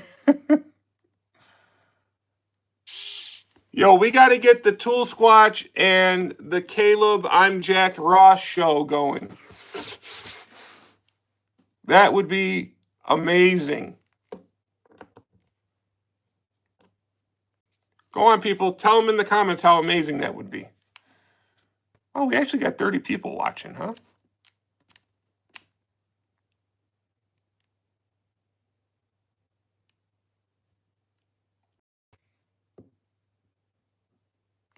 Yo, we got to get the Tool Squatch and the Caleb I'm Jack Ross show going. That would be amazing. Go on, people. Tell them in the comments how amazing that would be. Oh, we actually got 30 people watching, huh?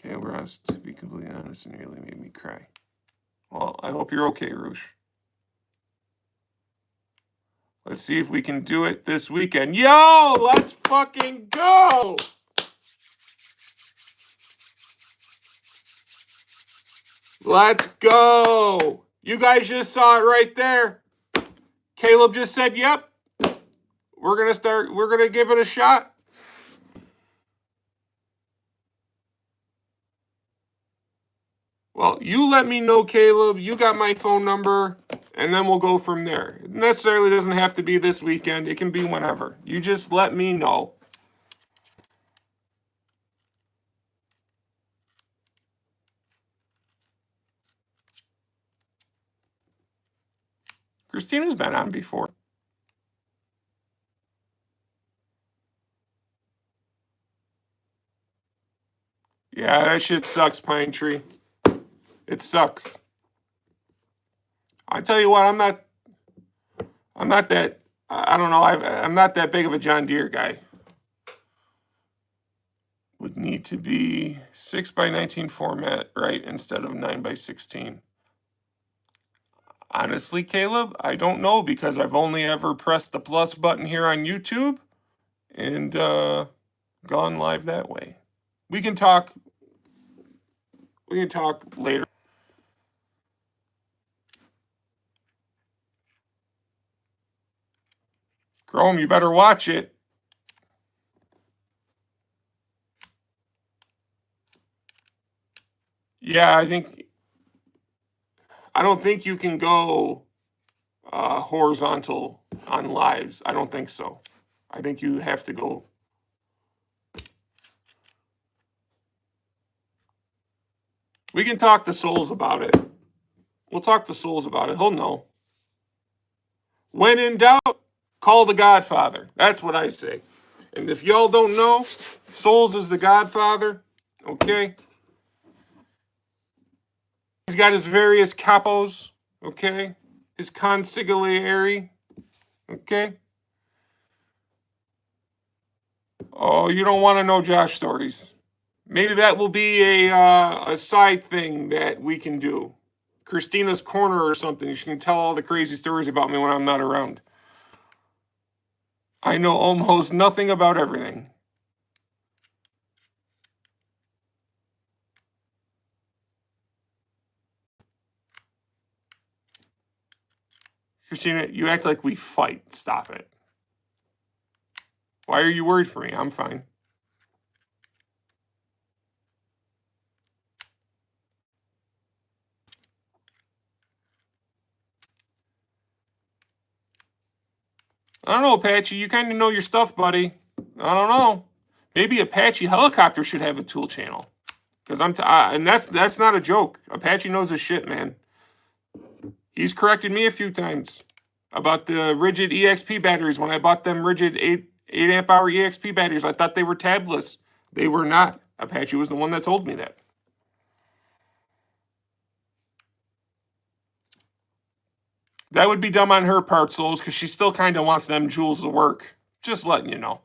Caleb Ross, to be completely honest, it nearly made me cry. Well, I hope you're okay, Roosh. Let's see if we can do it this weekend. Yo, let's fucking go! Let's go! You guys just saw it right there. Caleb just said, yep. We're gonna give it a shot. Well, you let me know, Caleb. You got my phone number, and then we'll go from there. It necessarily doesn't have to be this weekend. It can be whenever. You just let me know. Christina's been on before. Yeah, that shit sucks, Pine Tree. It sucks. I tell you what, I'm not that, I don't know, I'm not that big of a John Deere guy. Would need to be 6x19 format, right, instead of 9x16. Honestly, Caleb, I don't know because I've only ever pressed the plus button here on YouTube and gone live that way. We can talk later. Chrome, you better watch it. Yeah, I don't think you can go horizontal on lives. I don't think so. I think you have to go. We can talk to SoAlz about it. We'll talk to SoAlz about it. He'll know. When in doubt, call the Godfather. That's what I say. And if y'all don't know, SoAlz is the Godfather. Okay? He's got his various capos. Okay? His consigliere. Okay? Oh, you don't want to know Josh stories. Maybe that will be a side thing that we can do. Christina's Corner or something. She can tell all the crazy stories about me when I'm not around. I know almost nothing about everything. Christina, you act like we fight. Stop it. Why are you worried for me? I'm fine. I don't know, Apache. You kind of know your stuff, buddy. I don't know. Maybe Apache Helicopter should have a tool channel. Because and that's not a joke. Apache knows his shit, man. He's corrected me a few times about the rigid EXP batteries. When I bought them rigid 8 amp hour EXP batteries, I thought they were tabless. They were not. Apache was the one that told me that. That would be dumb on her part, SoAlz, because she still kind of wants them joules to work. Just letting you know.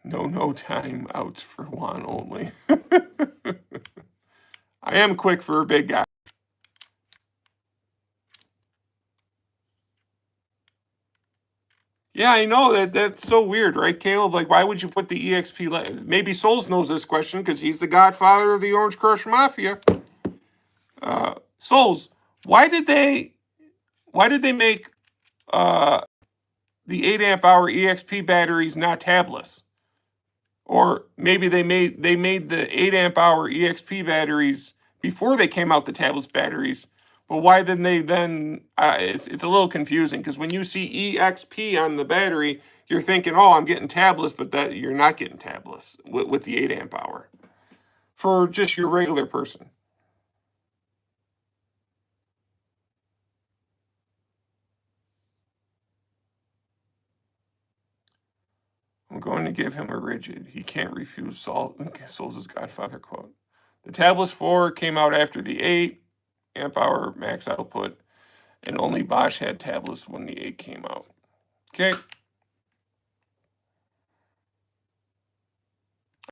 No time outs for Juan only. I am quick for a big guy. Yeah, I know that's so weird, right, Caleb? Like, why would you put the EXP? Maybe SoAlz knows this question because he's the godfather of the Orange Crush Mafia. SoAlz, why did they make the 8 amp hour EXP batteries not tabless? Or maybe they made the 8 amp hour EXP batteries before they came out the tabless batteries. But why didn't they then? It's a little confusing because when you see EXP on the battery, you're thinking, oh, I'm getting tabless, but that you're not getting tabless with the 8 amp hour for just your regular person. I'm going to give him a rigid. He can't refuse SoAlz's Godfather quote. The Tabless 4 came out after the 8 amp hour max output, and only Bosch had tablets when the 8 came out. Okay.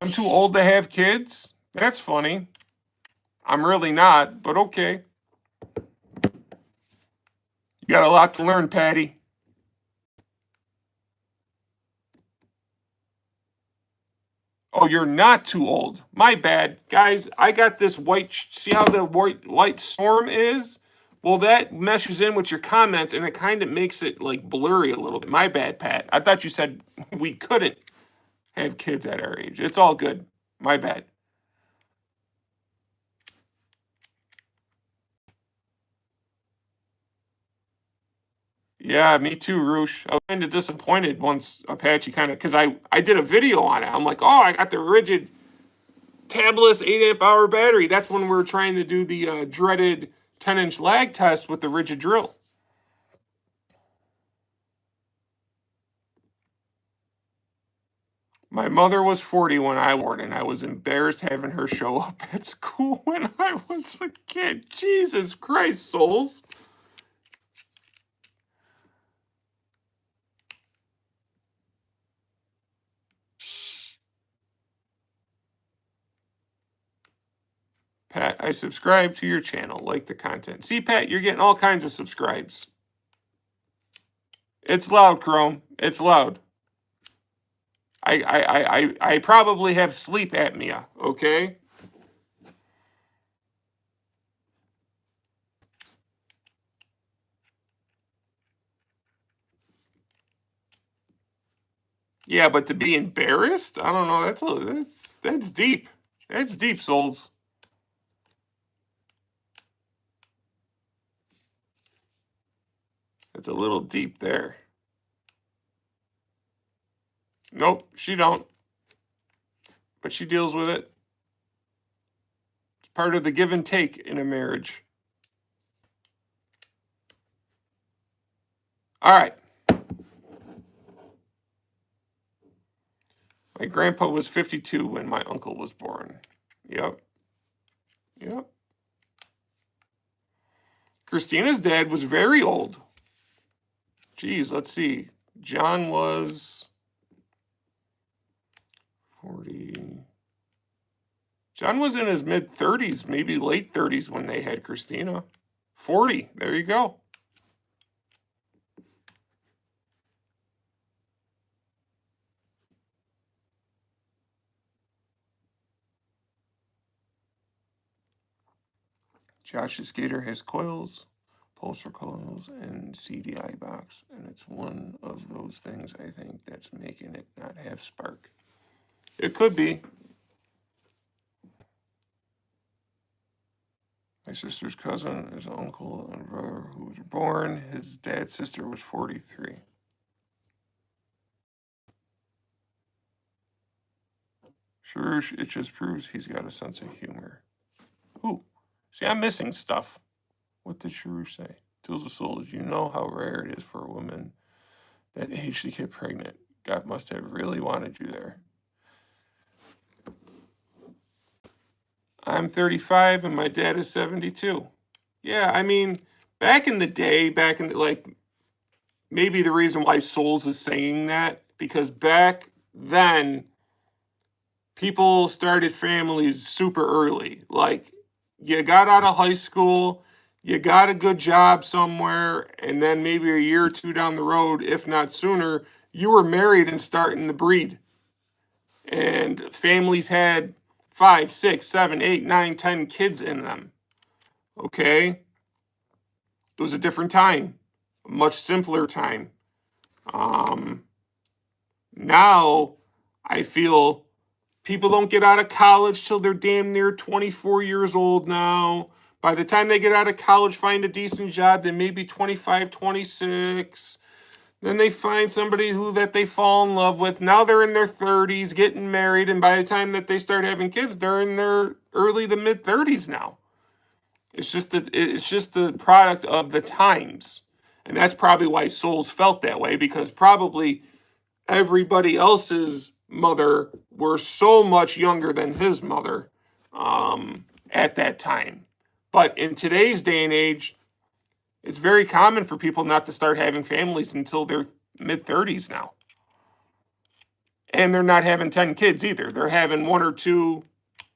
I'm too old to have kids? That's funny. I'm really not, but okay. You got a lot to learn, Patty. Oh, you're not too old. My bad. Guys, I got this white... See how the white storm is? Well, that meshes in with your comments, and it kind of makes it, like, blurry a little bit. My bad, Pat. I thought you said we couldn't have kids at our age. It's all good. My bad. Yeah, me too, Roosh. I was kind of disappointed once Apache kind of... Because I did a video on it. I'm like, oh, I got the rigid tabless 8 amp hour battery. That's when we were trying to do the dreaded 10-inch lag test with the rigid drill. My mother was 40 when I was born, and I was embarrassed having her show up at school when I was a kid. Jesus Christ, SoAlz. Pat, I subscribe to your channel, like the content. See, Pat, you're getting all kinds of subscribes. It's loud, Chrome. It's loud. I probably have sleep apnea, okay? Yeah, but to be embarrassed? I don't know. That's deep. That's deep, SoAlz. That's a little deep there. Nope, she don't. But she deals with it. It's part of the give and take in a marriage. All right. My grandpa was 52 when my uncle was born. Yep. Christina's dad was very old. Geez, let's see. John was 40. John was in his mid-30s, maybe late 30s when they had Christina. 40. There you go. Josh's skater has coils, pulsar coils, and CDI box, and it's one of those things, I think, that's making it not have spark. It could be. My sister's cousin, his uncle, and brother who was born. His dad's sister was 43. Sure, it just proves he's got a sense of humor. Ooh, see, I'm missing stuff. What did Sharush say? Tools of SoAlz, you know how rare it is for a woman that age to get pregnant. God must have really wanted you there. I'm 35 and my dad is 72. Yeah, I mean, back in the day, maybe the reason why SoAlz is saying that, because back then, people started families super early. Like, you got out of high school, you got a good job somewhere, and then maybe a year or two down the road, if not sooner, you were married and starting to breed. And families had 5, 6, 7, 8, 9, 10 kids in them. Okay? It was a different time, a much simpler time. Now, I feel people don't get out of college till they're damn near 24 years old now. By the time they get out of college, find a decent job, they may be 25, 26. Then they find somebody that they fall in love with. Now they're in their 30s, getting married, and by the time that they start having kids, they're in their early to mid 30s now. It's just the product of the times. And that's probably why SoAlz felt that way, because probably everybody else's mother were so much younger than his mother at that time. But in today's day and age, it's very common for people not to start having families until their mid-30s now. And they're not having 10 kids either. They're having 1 or 2,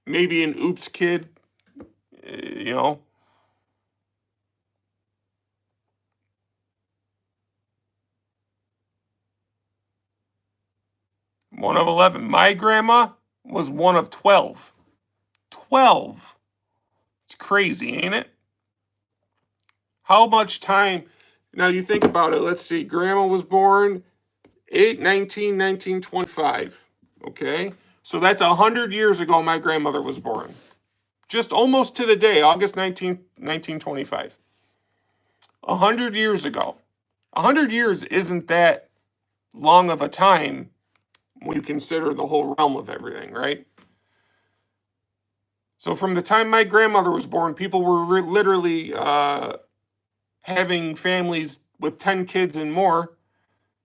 maybe an oops kid, you know. One of 11. My grandma was one of 12. 12. It's crazy, ain't it? How much time? Now you think about it. Let's see. Grandma was born 8/19/1925. Okay? So that's 100 years ago my grandmother was born. Just almost to the day, August 19th, 1925. 100 years ago. 100 years isn't that long of a time when you consider the whole realm of everything, right? So from the time my grandmother was born, people were literally having families with 10 kids and more.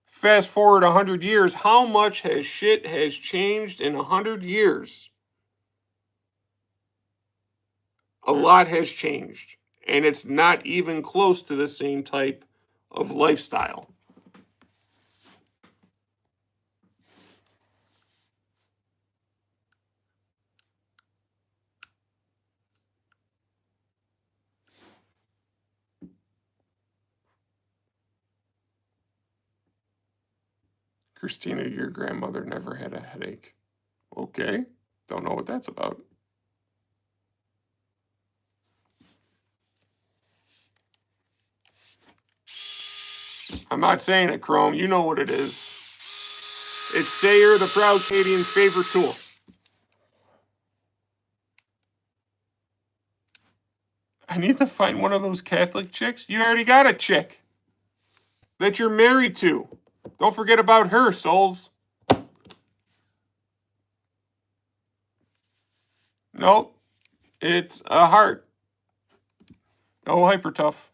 Fast forward 100 years, how much shit has changed in 100 years? A lot has changed. And it's not even close to the same type of lifestyle. Christina, your grandmother never had a headache. Okay, don't know what that's about. I'm not saying it, Chrome. You know what it is. It's Sayer, the proud Canadian's favorite tool. I need to find one of those Catholic chicks. You already got a chick that you're married to. Don't forget about her, SoAlz. Nope. It's a heart. No hyper tough.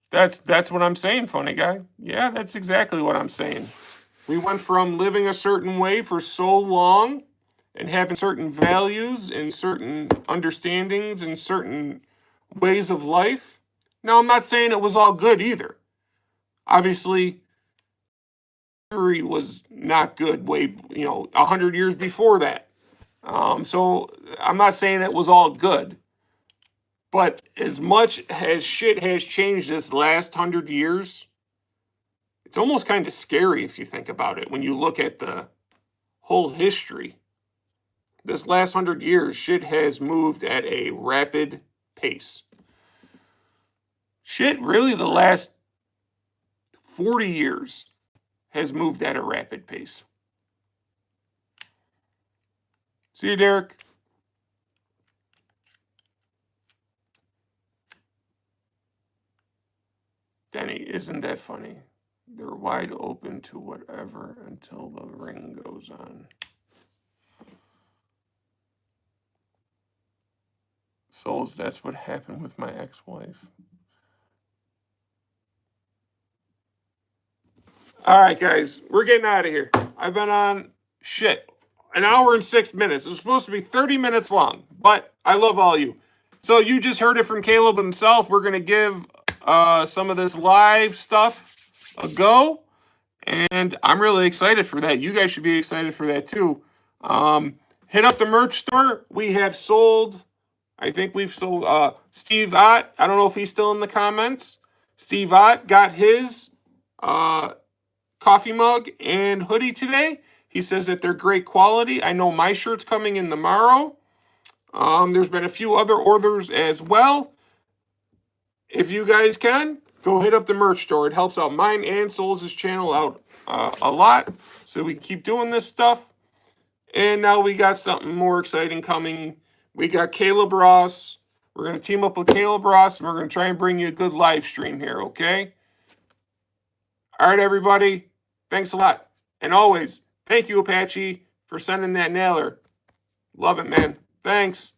That's what I'm saying, funny guy. Yeah, that's exactly what I'm saying. We went from living a certain way for so long and having certain values and certain understandings and certain ways of life. Now, I'm not saying it was all good either. Obviously, history was not good 100 years before that. So I'm not saying it was all good. But as much as shit has changed this last 100 years, it's almost kind of scary if you think about it when you look at the whole history. This last 100 years, shit has moved at a rapid pace. Shit, really, the last 40 years has moved at a rapid pace. See you, Derek. Denny, isn't that funny? They're wide open to whatever until the ring goes on. SoAlz, that's what happened with my ex-wife. All right, guys, we're getting out of here. I've been on an hour and 6 minutes. It was supposed to be 30 minutes long, but I love all you. So you just heard it from Caleb himself. We're going to give some of this live stuff a go, and I'm really excited for that. You guys should be excited for that too. Hit up the merch store. We have sold, I think we've sold Steve Ott. I don't know if he's still in the comments. Steve Ott got his coffee mug and hoodie today. He says that they're great quality. I know my shirt's coming in tomorrow. There's been a few other orders as well. If you guys can, go hit up the merch store. It helps out mine and SoAlz's channel out a lot, so we can keep doing this stuff. And now we got something more exciting coming. We got Caleb Ross. We're going to team up with Caleb Ross, and we're going to try and bring you a good live stream here, okay? All right, everybody. Thanks a lot. And always, thank you, Apache, for sending that nailer. Love it, man. Thanks.